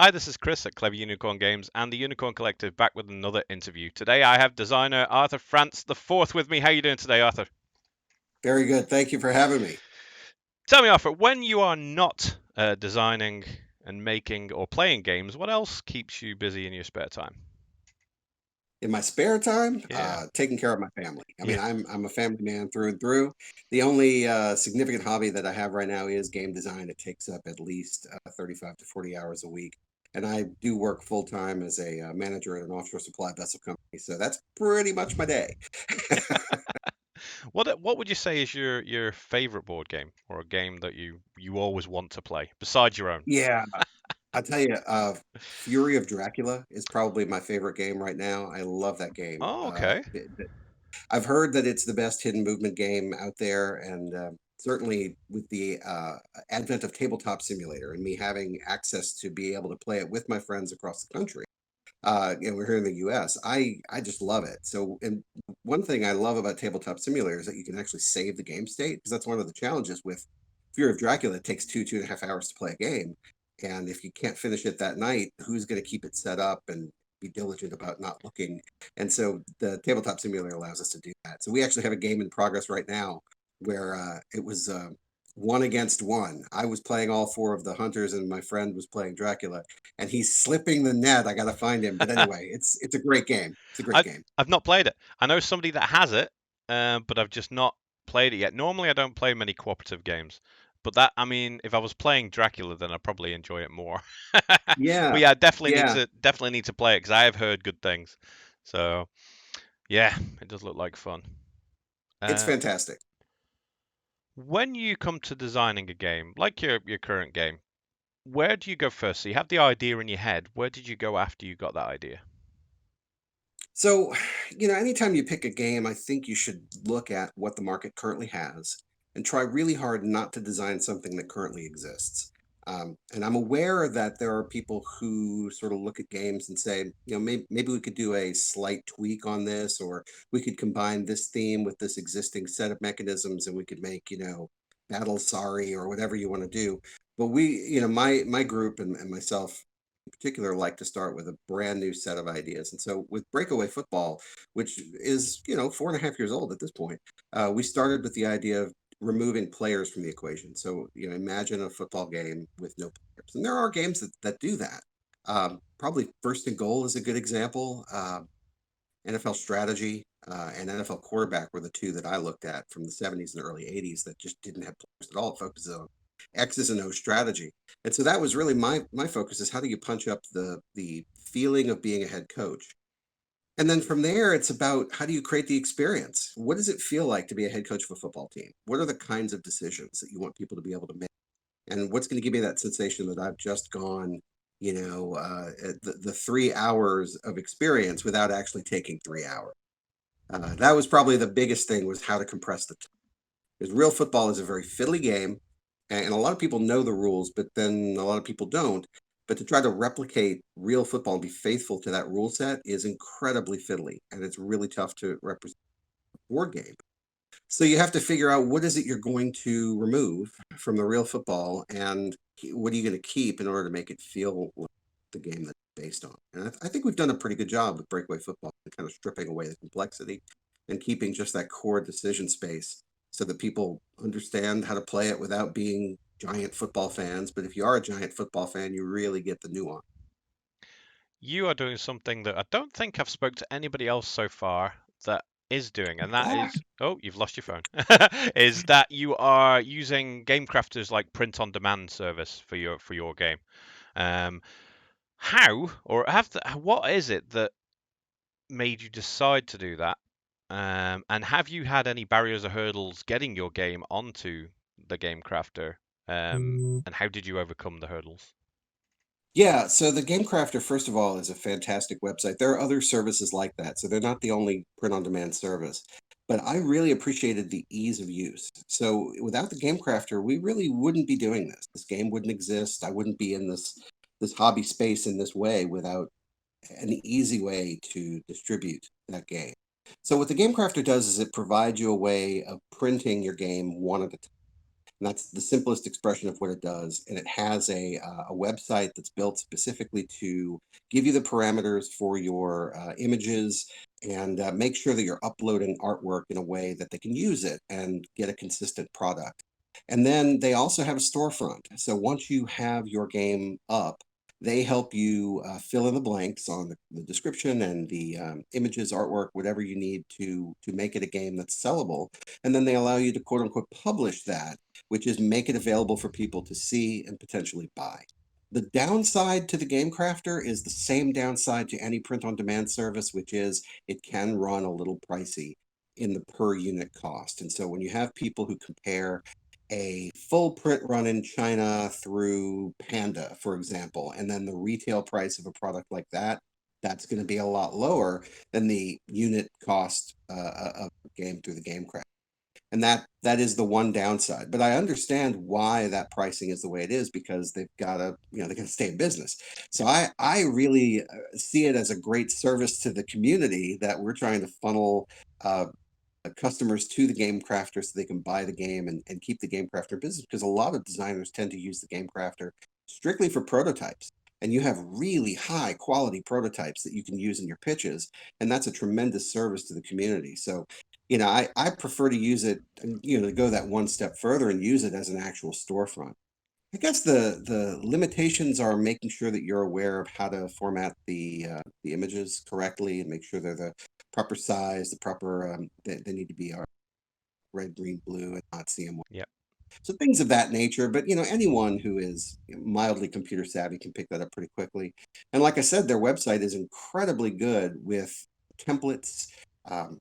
Hi, this is Chris at Clever Unicorn Games and the Unicorn Collective back with another interview. Today I have designer Arthur Franz the Fourth with me. How are you doing today, Arthur? Very good. Thank you for having me. Tell me, Arthur, when you are not designing and making or playing games, what else keeps you busy in your spare time? In my spare time, Yeah. taking care of my family. I Yeah. mean, I'm a family man through and through. The only significant hobby that I have right now is game design. It takes up at least 35 to 40 hours a week, and I do work full time as a manager at an offshore supply vessel company. So that's pretty much my day. What would you say is your favorite board game or a game that you always want to play besides your own? Yeah, I tell you, Fury of Dracula is probably my favorite game right now. I love that game. Oh, okay. I've heard that it's the best hidden movement game out there, and certainly with the advent of Tabletop Simulator and me having access to be able to play it with my friends across the country, and we're here in the U.S. I just love it. So, and one thing I love about Tabletop Simulator is that you can actually save the game state because that's one of the challenges with Fear of Dracula. It takes 2.5 hours to play a game, and if you can't finish it that night, who's going to keep it set up and be diligent about not looking? And so the Tabletop Simulator allows us to do that. So we actually have a game in progress right now where it was. One against one. I was playing all four of the hunters, and my friend was playing Dracula, and he's slipping the net. I got to find him. But anyway, it's a great game. It's a great I've game. I've not played it. I know somebody that has it, but I've just not played it yet. Normally, I don't play many cooperative games, but that I mean, if I was playing Dracula, then I'd probably enjoy it more. Yeah, But yeah, I yeah, definitely need to play it because I have heard good things. So yeah, it does look like fun. it's Uh, fantastic. when you come to designing a game, like your current game, where do you go first? So you have the idea in your head. Where did you go after you got that idea? So, anytime you pick a game, I think you should look at what the market currently has and try really hard not to design something that currently exists. And I'm aware that there are people who sort of look at games and say, maybe we could do a slight tweak on this, or we could combine this theme with this existing set of mechanisms, and we could make, Battle Sorry or whatever you want to do. But my group and myself in particular like to start with a brand new set of ideas. And so with Breakaway Football, which is, 4.5 years old at this point, we started with the idea of removing players from the equation. So, imagine a football game with no players. And there are games that do that. Probably First and Goal is a good example. NFL Strategy and NFL Quarterback were the two that I looked at from the 70s and early 80s that just didn't have players at all. It focuses on X's and O strategy. And so that was really my focus is how do you punch up the feeling of being a head coach? And then from there, it's about how do you create the experience? What does it feel like to be a head coach of a football team? What are the kinds of decisions that you want people to be able to make? And what's going to give me that sensation that I've just gone, the 3 hours of experience without actually taking 3 hours? That was probably the biggest thing was how to compress the time. Because real football is a very fiddly game, and a lot of people know the rules, but then a lot of people don't. But to try to replicate real football and be faithful to that rule set is incredibly fiddly, and it's really tough to represent a board game. So you have to figure out what is it you're going to remove from the real football, and what are you going to keep in order to make it feel like the game that's based on. And I think we've done a pretty good job with Breakaway Football, kind of stripping away the complexity and keeping just that core decision space so that people understand how to play it without being giant football fans. But if you are a giant football fan, you really get the nuance. You are doing something that I don't think I've spoke to anybody else so far that is doing, and that is, oh, you've lost your phone, is that you are using gamecrafters like print on demand service for your game. Um, how or what is it that made you decide to do that? And have you had any barriers or hurdles getting your game onto the gamecrafter? And how did you overcome the hurdles? Yeah, so the Game Crafter, first of all, is a fantastic website. There are other services like that, so they're not the only print-on-demand service. But I really appreciated the ease of use. So without the Game Crafter, we really wouldn't be doing this. This game wouldn't exist. I wouldn't be in this hobby space in this way without an easy way to distribute that game. So what the Game Crafter does is it provides you a way of printing your game one at a time. And that's the simplest expression of what it does. And it has a website that's built specifically to give you the parameters for your images and make sure that you're uploading artwork in a way that they can use it and get a consistent product. And then they also have a storefront. So once you have your game up, they help you fill in the blanks on the description and the images, artwork, whatever you need to make it a game that's sellable. And then they allow you to quote unquote publish that, which is make it available for people to see and potentially buy. The downside to the Game Crafter is the same downside to any print on demand service, which is it can run a little pricey in the per unit cost. And so when you have people who compare a full print run in China through Panda, for example, and then the retail price of a product like that, that's going to be a lot lower than the unit cost of a game through the Game Craft. And that is the one downside. But I understand why that pricing is the way it is because they've got to, they got to stay in business. So Yep. I really see it as a great service to the community that we're trying to funnel uh, customers to the game crafter so they can buy the game and keep the game crafter business because a lot of designers tend to use the game crafter strictly for prototypes, and you have really high quality prototypes that you can use in your pitches, and that's a tremendous service to the community. So I prefer to use it, to go that one step further and use it as an actual storefront. I guess the limitations are making sure that you're aware of how to format the images correctly and make sure they're the proper size, the proper they need to be red, green, blue, and not CMY. Yep. So things of that nature. But anyone who is mildly computer savvy can pick that up pretty quickly. And like I said, their website is incredibly good with templates. Um,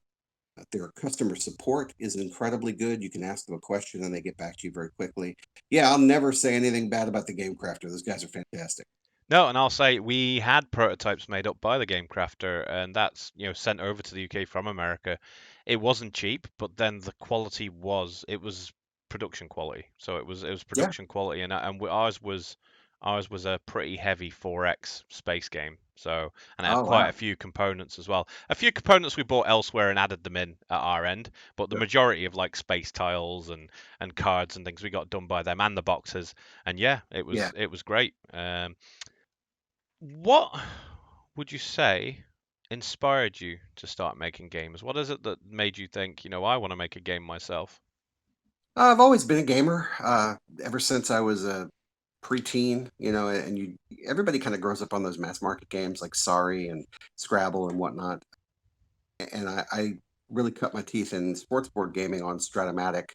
their customer support is incredibly good. You can ask them a question and they get back to you very quickly. Yeah, I'll never say anything bad about the Game Crafter. Those guys are fantastic. No, and I'll say we had prototypes made up by the Game Crafter, and that's sent over to the UK from America. It wasn't cheap, but then the quality was production quality. So it was Yeah. production quality, and ours was a pretty heavy 4X space game. So and it had Oh, quite a wow. few components as well. A few components we bought elsewhere and added them in at our end, but the Sure. majority of like space tiles and cards and things we got done by them and the boxes. And yeah, it Yeah. was it was great. What would you say inspired you to start making games? What is it that made you think, I want to make a game myself? I've always been a gamer ever since I was a preteen, and everybody kind of grows up on those mass market games like Sorry and Scrabble and whatnot. And I really cut my teeth in sports board gaming on Stratomatic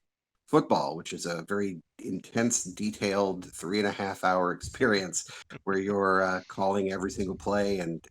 Football, which is a very intense, detailed 3.5 hour experience where you're calling every single play and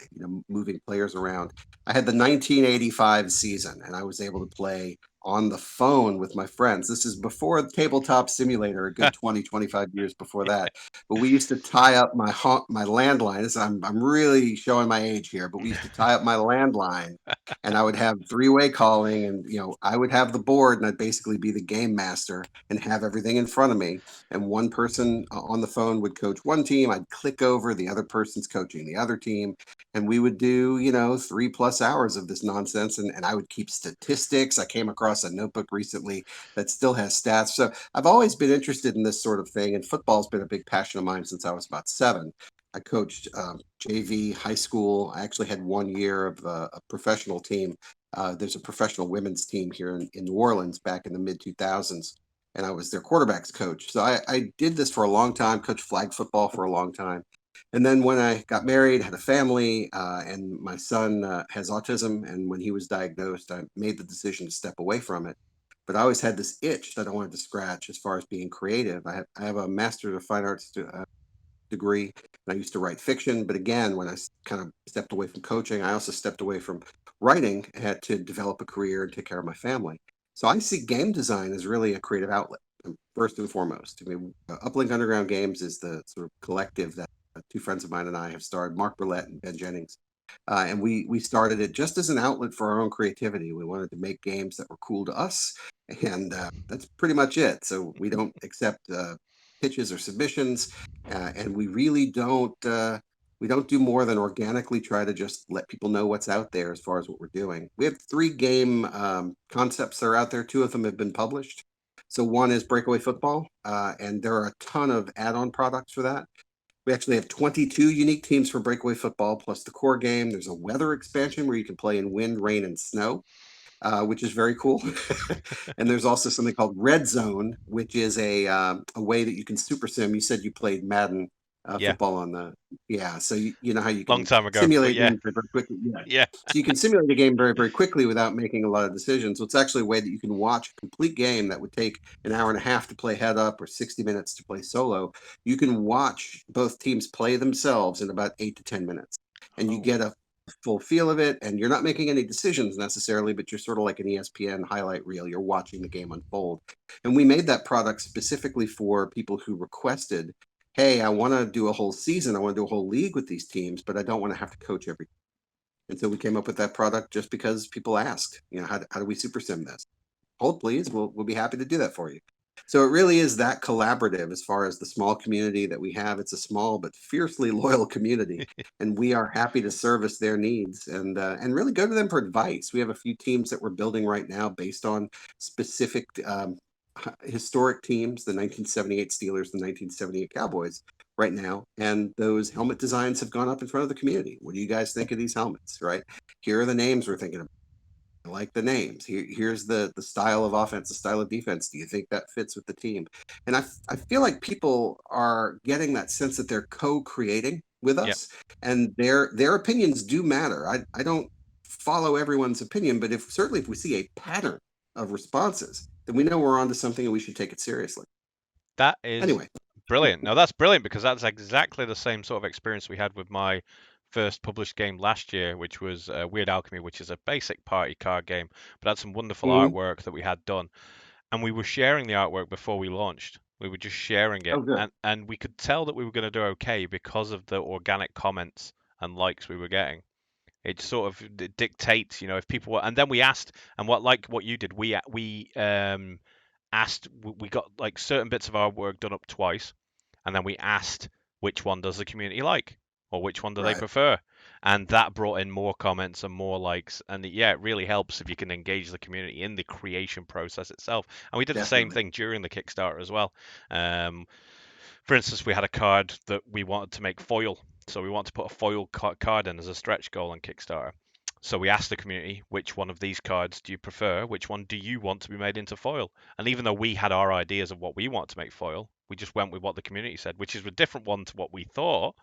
moving players around. I had the 1985 season, and I was able to play on the phone with my friends. This is before the tabletop simulator, a good 20, 25 years before that. But we used to tie up my landline. I'm really showing my age here, but we used to tie up my landline and I would have three-way calling, and I would have the board, and I'd basically be the game master and have everything in front of me. And one person on the phone would coach one team. I'd click over, the other person's coaching the other team, and we would do 3+ hours of this nonsense. And I would keep statistics. I came across a notebook recently that still has stats. So I've always been interested in this sort of thing, and football's been a big passion of mine since I was about 7. I coached JV high school. I actually had 1 year of a professional team. There's a professional women's team here in New Orleans back in the mid 2000s, and I was their quarterbacks coach. So I did this for a long time, coached flag football for a long time. And then when I got married, had a family, and my son has autism, and when he was diagnosed, I made the decision to step away from it. But I always had this itch that I wanted to scratch as far as being creative. I have a Master of Fine Arts degree. And I used to write fiction, but again, when I kind of stepped away from coaching, I also stepped away from writing. I had to develop a career and take care of my family. So I see game design as really a creative outlet, first and foremost. I mean, Uplink Underground Games is the sort of collective that two friends of mine and I have started, Mark Burlett and Ben Jennings. And we started it just as an outlet for our own creativity. We wanted to make games that were cool to us, and that's pretty much it. So we don't accept pitches or submissions, and we don't do more than organically try to just let people know what's out there as far as what we're doing. We have 3 game concepts that are out there. 2 of them have been published. So one is Breakaway Football, and there are a ton of add-on products for that. We actually have 22 unique teams for Breakaway Football, plus the core game. There's a weather expansion where you can play in wind, rain, and snow, which is very cool. And there's also something called Red Zone, which is a way that you can super sim. You said you played Madden Yeah, football on the yeah, so you know how you long can time ago, but simulate yeah, games very, very quickly. Yeah, yeah. so you can simulate a game very, very quickly without making a lot of decisions. So it's actually a way that you can watch a complete game that would take an hour and a half to play head up or 60 minutes to play solo. You can watch both teams play themselves in about 8 to 10 minutes, and you Oh, get a full feel of it. And you're not making any decisions necessarily, but you're sort of like an ESPN highlight reel. You're watching the game unfold. And we made that product specifically for people who requested, hey, I want to do a whole season. I want to do a whole league with these teams, but I don't want to have to coach every. And so we came up with that product just because people asked, how do we super sim this? Hold, please. We'll be happy to do that for you. So it really is that collaborative as far as the small community that we have. It's a small but fiercely loyal community, and we are happy to service their needs and really go to them for advice. We have a few teams that we're building right now based on specific historic teams, the 1978 Steelers, the 1978 Cowboys, right now, and those helmet designs have gone up in front of the community. What do you guys think of these helmets? Right here are the names we're thinking of. I like the names. Here's the style of offense, the style of defense. Do you think that fits with the team? And I feel like people are getting that sense that they're co-creating with yeah. us, and their opinions do matter. I don't follow everyone's opinion, but if certainly if we see a pattern of responses, then we know we're onto something and we should take it seriously. That is Anyway, brilliant. No, that's brilliant because that's exactly the same sort of experience we had with my first published game last year, which was Weird Alchemy, which is a basic party card game, but had some wonderful mhm. artwork that we had done. And we were sharing the artwork before we launched. We were just sharing it, Oh, good. and we could tell that we were going to do okay because of the organic comments and likes we were getting. It sort of dictates, if people were, and then we asked, and what you did, we asked, we got like certain bits of our work done up twice, and then we asked which one does the community like, or which one do they Right. prefer, and that brought in more comments and more likes, and yeah, it really helps if you can engage the community in the creation process itself. And we did the same Definitely. thing during the Kickstarter as well. Um, for instance, we had a card that we wanted to make foil. So we want to put a foil card in as a stretch goal on Kickstarter. So we asked the community, which one of these cards do you prefer? Which one do you want to be made into foil? And even though we had our ideas of what we want to make foil, we just went with what the community said, which is a different one to what we thought,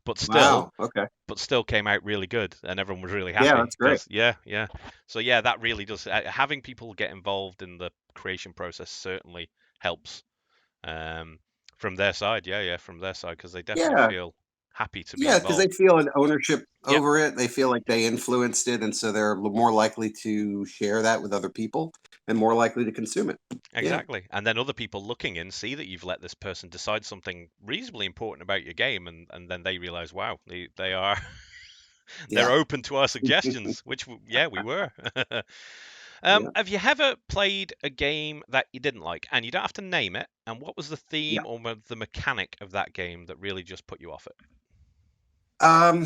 but still, Wow. Okay. came out really good, and everyone was really Yeah, happy that's great. because yeah, yeah. So yeah, that really does. Having people get involved in the creation process certainly helps um, from their side. Yeah, yeah, from their side because they definitely Yeah. feel happy to be Yeah, because they involved. feel an ownership Yep, over it. They feel like they influenced it, and so they're more likely to share that with other people and more likely to consume it. Yeah, exactly. And then other people looking in see that you've let this person decide something reasonably important about your game, and then they realize, wow, they are they're yeah, open to our suggestions, which yeah, we were. yeah, Have you ever played a game that you didn't like, and you don't have to name it? And what was the yeah. theme or the mechanic of that game that really just put you off it? Um,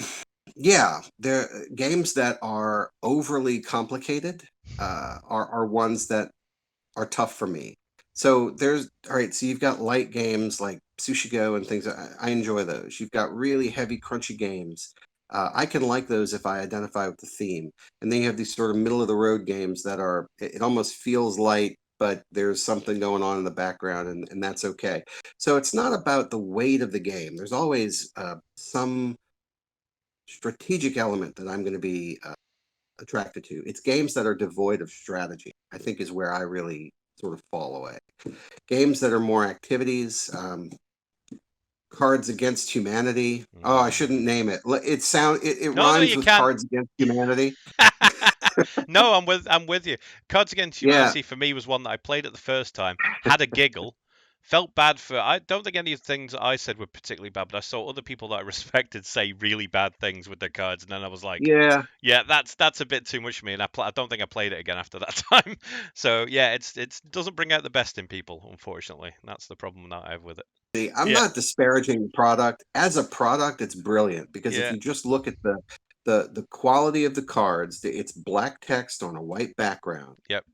yeah, there games that are overly complicated are ones that are tough for me. So there's all right. So you've got light games like Sushi Go and things. I enjoy those. You've got really heavy, crunchy games. I can like those if I identify with the theme. And then you have these sort of middle of the road games that are. It almost feels light, but there's something going on in the background, and that's okay. So it's not about the weight of the game. There's always some strategic element that I'm going to be attracted to. It's games that are devoid of strategy, I think, is where I really sort of fall away. Games that are more activities, Cards Against Humanity. Oh, I Mm. shouldn't name it. It No, no, rhymes you with can. Cards Against Humanity. No, I'm with you. Cards Against Yeah, Humanity for me was one that I played it the first time, had a giggle, felt bad for. I don't think any of the things that I said were particularly bad, but I saw other people that I respected say really bad things with their cards, and then I was like, yeah. yeah, that's a bit too much for me, and I don't think I played it again after that time. So yeah, it's doesn't bring out the best in people, unfortunately. That's the problem that I have with it. See, I'm Yeah, not disparaging the product. As a product, it's brilliant because if yeah, you just look at the quality of the cards, it's black text on a white background. yep,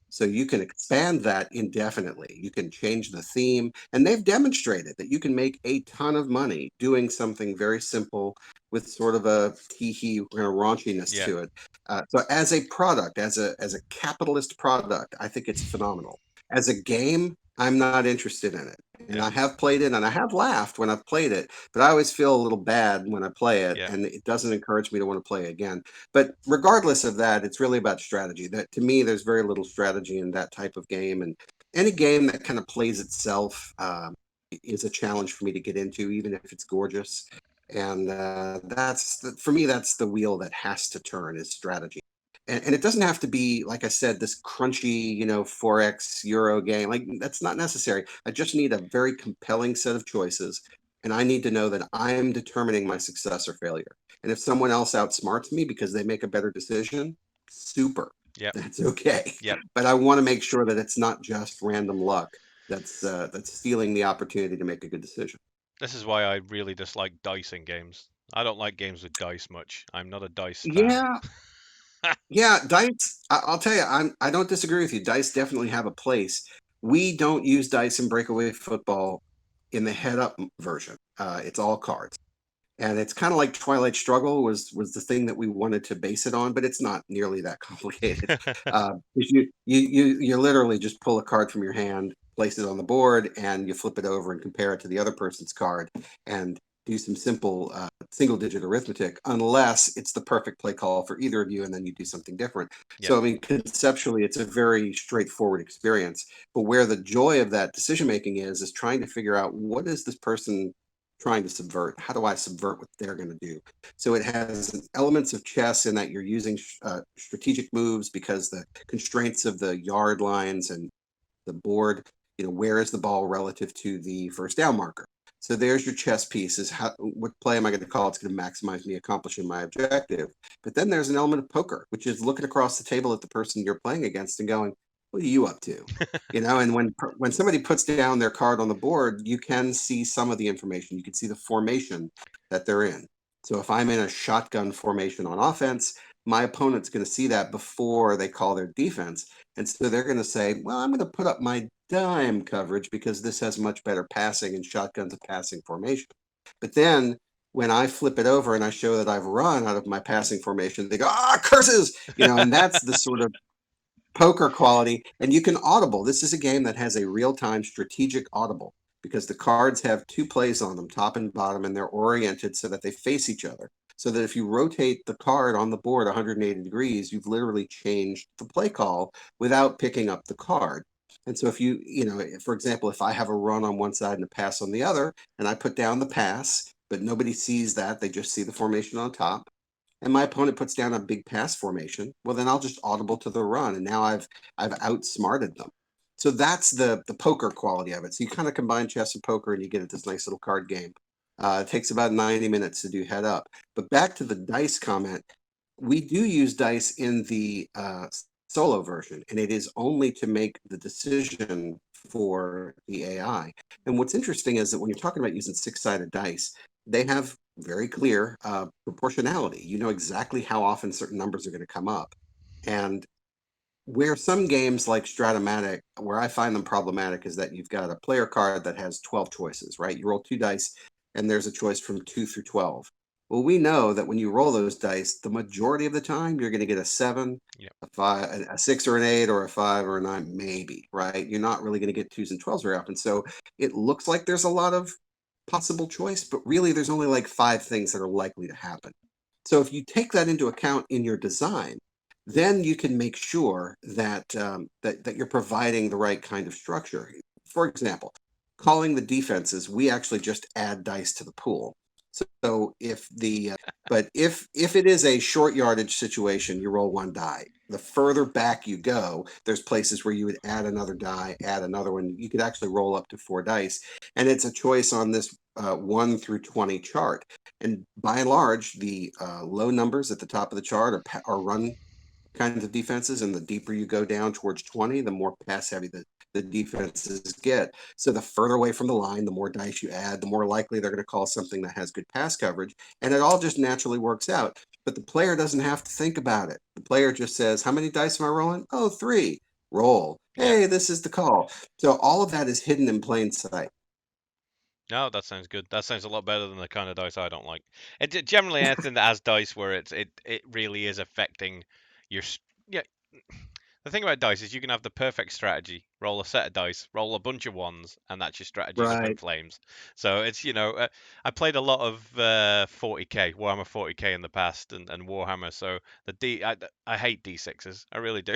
So you can expand that indefinitely. You can change the theme, and they've demonstrated that you can make a ton of money doing something very simple with sort of a tee-hee raunchiness Yeah, to it. So as a product, as a capitalist product, I think it's phenomenal. As a game, I'm not interested in it. And yeah, I have played it and I have laughed when I've played it, but I always feel a little bad when I play it, yeah. and it doesn't encourage me to want to play again. But regardless of that, it's really about strategy. That to me, there's very little strategy in that type of game, and any game that kind of plays itself is a challenge for me to get into, even if it's gorgeous. And for me, that's the wheel that has to turn is strategy. And it doesn't have to be, like I said, this crunchy, 4X Euro game. Like that's not necessary. I just need a very compelling set of choices, and I need to know that I'm determining my success or failure. And if someone else outsmarts me because they make a better decision, super. Yep, That's okay. yep. But I want to make sure that it's not just random luck that's stealing the opportunity to make a good decision. This is why I really dislike dice in games. I don't like games with dice much. I'm not a dice fan. Yeah, yeah, dice. I'll tell you, I don't disagree with you. Dice definitely have a place. We don't use dice in Breakaway Football in the head up version. It's all cards. And it's kind of like Twilight Struggle was the thing that we wanted to base it on, but it's not nearly that complicated. 'Cause you literally just pull a card from your hand, place it on the board, and you flip it over and compare it to the other person's card, and do some simple single digit arithmetic, unless it's the perfect play call for either of you, and then you do something different. Yep, So I mean, conceptually, it's a very straightforward experience. But where the joy of that decision making is trying to figure out what is this person trying to subvert? How do I subvert what they're going to do? So it has elements of chess in that you're using strategic moves because the constraints of the yard lines and the board, where is the ball relative to the first down marker? So there's your chess piece is what play am I going to call? It's going to maximize me accomplishing my objective. But then there's an element of poker, which is looking across the table at the person you're playing against and going, what are you up to? And when somebody puts down their card on the board, you can see some of the information. You can see the formation that they're in. So if I'm in a shotgun formation on offense, my opponent's going to see that before they call their defense. And so they're going to say, well, I'm going to put up my dime coverage because this has much better passing and shotgun's a passing formation. But then when I flip it over and I show that I've run out of my passing formation, they go, curses, and that's the sort of poker quality. And you can audible. This is a game that has a real-time strategic audible because the cards have two plays on them, top and bottom, and they're oriented so that they face each other. So that if you rotate the card on the board 180 degrees, you've literally changed the play call without picking up the card. And so if for example, if I have a run on one side and a pass on the other, and I put down the pass, but nobody sees that, they just see the formation on top, and my opponent puts down a big pass formation, well, then I'll just audible to the run, and now I've outsmarted them. So that's the poker quality of it. So you kind of combine chess and poker, and you get this nice little card game. It takes about 90 minutes to do head up. But back to the dice comment, we do use dice in the solo version, and it is only to make the decision for the AI. And what's interesting is that when you're talking about using six-sided dice, they have very clear proportionality. You know exactly how often certain numbers are going to come up. And where some games like Stratomatic, where I find them problematic, is that you've got a player card that has 12 choices, right? You roll two dice, and there's a choice from 2 through 12. Well, we know that when you roll those dice, the majority of the time you're going to get a 7, yep, a 5, a 6 or an 8, or a 5 or a 9, maybe, right? You're not really going to get 2s and 12s very often. So it looks like there's a lot of possible choice, but really there's only like 5 things that are likely to happen. So if you take that into account in your design, then you can make sure that that you're providing the right kind of structure. For example, calling the defenses, we actually just add dice to the pool. So if the but if it is a short yardage situation, you roll one die. The further back you go, there's places where you would add another die, add another one. You could actually roll up to 4 dice, and it's a choice on this 1 through 20 chart. And by and large, the low numbers at the top of the chart are run kinds of defenses, and the deeper you go down towards 20, the more pass heavy the defenses get. So the further away from the line, the more dice you add, the more likely they're going to call something that has good pass coverage, and it all just naturally works out. But the player doesn't have to think about it. The player just says, how many dice am I rolling? Oh, 3. roll. Yeah. Hey, this is the call. So all of that is hidden in plain sight. No, that sounds good. That sounds a lot better than the kind of dice I don't like. Generally anything that has dice where it really is affecting your yeah. The thing about dice is you can have the perfect strategy, roll a set of dice, roll a bunch of ones, and that's your strategy and up in Right. flames. So it's I played a lot of 40k Warhammer 40k in the past and Warhammer. So I hate d6s. I really do.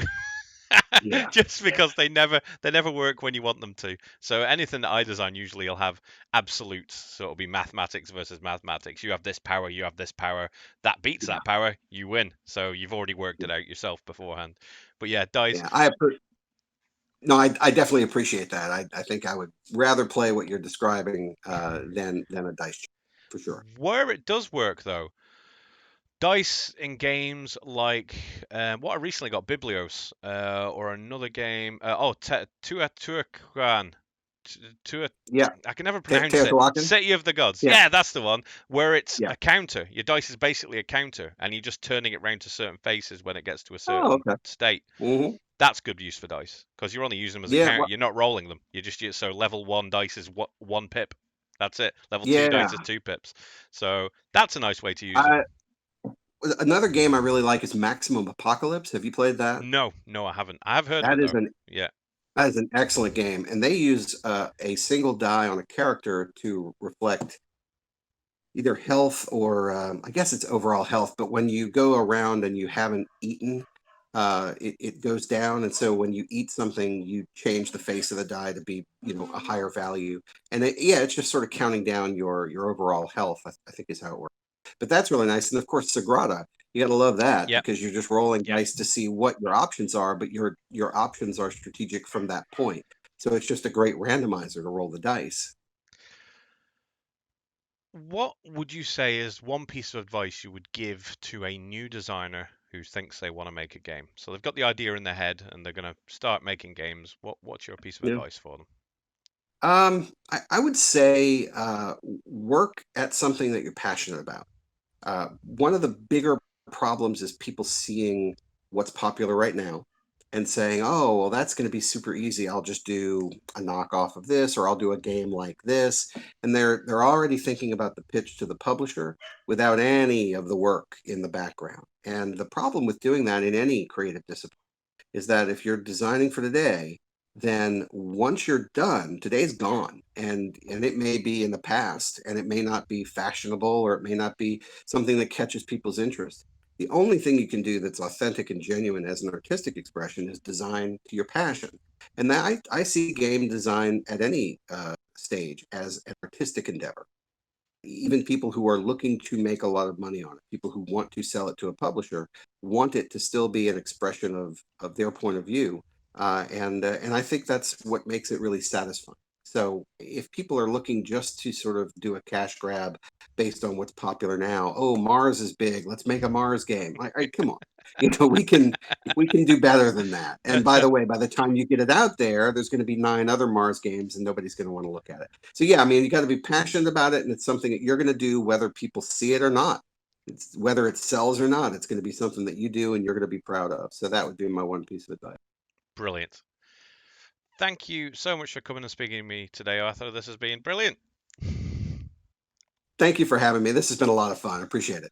Yeah. Just because they never work when you want them to. So anything that I design usually will have absolutes. So it'll be mathematics versus mathematics. You have this power, you have this power. That beats Yeah. that power, you win. So you've already worked it out yourself beforehand. But yeah, dice. Yeah. No, I definitely appreciate that. I think I would rather play what you're describing than a dice for sure. Where it does work though, dice in games like what I recently got, Biblios, or another game. Tuacan. Tua, Yeah. I can never pronounce it. Teotihuacan? City of the Gods. Yeah. Yeah, that's the one. Where it's Yeah. a counter. Your dice is basically a counter, and you're just turning it round to certain faces when it gets to a Oh, certain okay. state. Hmm. That's good use for dice because you're only using them as a Yeah. counter. You're not rolling them. So level one dice is one pip. That's it. Level two dice Yeah. is 2 pips. So that's a nice way to use them. I, Another game I really like is Maximum Apocalypse. Have you played that? No, no, I haven't. I have heard of That it is though. an Yeah. that is an excellent game, and they use a single die on a character to reflect either health or I guess it's overall health. But when you go around and you haven't eaten, it goes down, and so when you eat something, you change the face of the die to be a higher value. And yeah, it's just sort of counting down your overall health. I think is how it works. But that's really nice. And of course, Sagrada, you got to love that Yep. because you're just rolling Yep. dice to see what your options are, but your options are strategic from that point. So it's just a great randomizer to roll the dice. What would you say is one piece of advice you would give to a new designer who thinks they want to make a game? So they've got the idea in their head and they're going to start making games. What's your piece of Yeah. advice for them? I would say work at something that you're passionate about. One of the bigger problems is people seeing what's popular right now and saying, "Oh, well, that's going to be super easy. I'll just do a knockoff of this, or I'll do a game like this." And they're already thinking about the pitch to the publisher without any of the work in the background. And the problem with doing that in any creative discipline is that if you're designing for today, then once you're done, today's gone, and it may be in the past, and it may not be fashionable, or it may not be something that catches people's interest. The only thing you can do that's authentic and genuine as an artistic expression is design to your passion. And that I see game design at any stage as an artistic endeavor. Even people who are looking to make a lot of money on it, people who want to sell it to a publisher, want it to still be an expression of their point of view, and I think that's what makes it really satisfying. So if people are looking just to sort of do a cash grab based on what's popular now, oh, Mars is big, let's make a Mars game. Come on, we can do better than that. And by the way, by the time you get it out there, there's going to be 9 other Mars games, and nobody's going to want to look at it. So yeah, I mean, you got to be passionate about it, and it's something that you're going to do whether people see it or not. It's whether it sells or not. It's going to be something that you do and you're going to be proud of. So that would be my one piece of advice. Brilliant. Thank you so much for coming and speaking to me today, Arthur. This has been brilliant. Thank you for having me. This has been a lot of fun. I appreciate it.